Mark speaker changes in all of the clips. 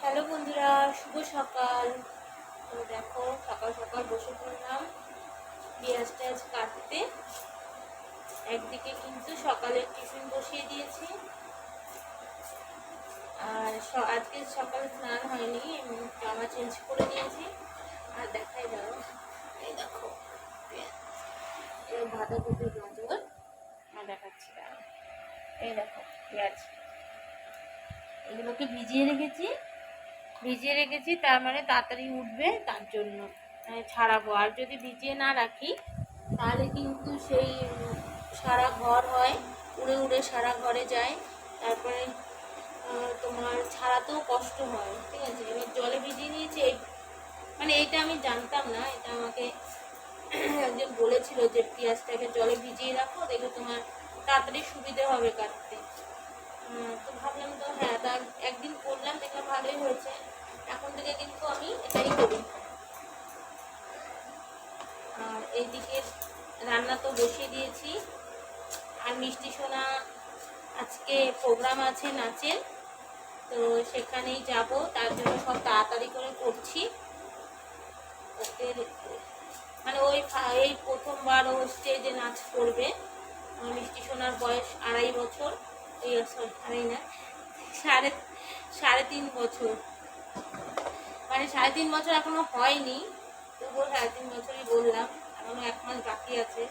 Speaker 1: Hello বন্ধুরা, শুভ সকাল। তো দেখো, সকাল সকাল বসে পড়লাম পেঁয়াজ টেয়াজ কাটতে। একদিকে কিন্তু সকালের টিফিন বসিয়ে দিয়েছি, আর আজকে সকালে স্নান হয়নি, জামা চেঞ্জ করে নিয়েছি। আর দেখাই দাও, এই দেখো বাঁধাকপি গাজর আর দেখাচ্ছি, দাঁড়াও, এই দেখো পেঁয়াজ, এগুলোকে ভিজিয়ে রেখেছি তার মানে তাড়াতাড়ি উঠবে, তার জন্য ছাড়াবো। আর যদি ভিজিয়ে না রাখি তাহলে কিন্তু সেই সারা ঘর হয়, উড়ে উড়ে সারা ঘরে যায়, তারপরে তোমার ছাড়াতেও কষ্ট হয়। ঠিক আছে, এবার জলে ভিজিয়ে নিয়েছি। মানে এটা আমি জানতাম না, এটা আমাকে একজন বলেছিল যে পেঁয়াজটাকে জলে ভিজিয়ে রাখো, দেখবে তোমার তাড়াতাড়ি সুবিধে হবে কাটতে। তো ভাবলাম, তো হ্যাঁ, তা একদিন করলাম, দেখলাম ভালোই হয়েছে। এখন থেকে কিন্তু আমি এটাই করি। আর এইদিকে রান্না তো বসিয়ে দিয়েছি। আর মিষ্টি সোনা আজকে প্রোগ্রাম আছে নাচের, তো সেখানেই যাব, তার জন্য সব তাড়াতাড়ি করে করছি। ওদের মানে এই প্রথমবার ও স্টেজে নাচ করবে। মিষ্টি সোনার বয়স 2.5 বছর, এই সরি আড়াই না, সাড়ে সাড়ে 3 বছর, মানে 3.5 বছর এখনো হয়নি, তবুও 3.5 বছরই বললাম, এখনো 1 মাস বাকি আছে।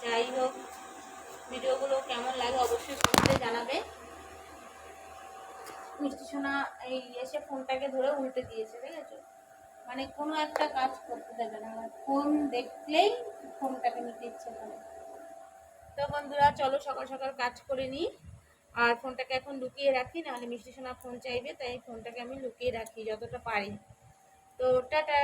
Speaker 1: যাই হোক, ভিডিওগুলো কেমন লাগে অবশ্যই কমেন্টে জানাবে। মিষ্টি সোনা এই এসে ফোনটাকে ধরে উল্টে দিয়েছে, ঠিক আছে, মানে কোনো একটা কাজ করতে দেবে না, ফোন দেখলেই ফোনটাকে নিতে ইচ্ছে করে। তো বন্ধুরা, চলো সকাল সকাল কাজ করে নিই। আর ফোনটাকে এখন লুকিয়ে রাখি, নাহলে মিষ্টি সোনা ফোন চাইবে, তাই ফোনটাকে আমি লুকিয়ে রাখি যতটা পারি। তো টাটা।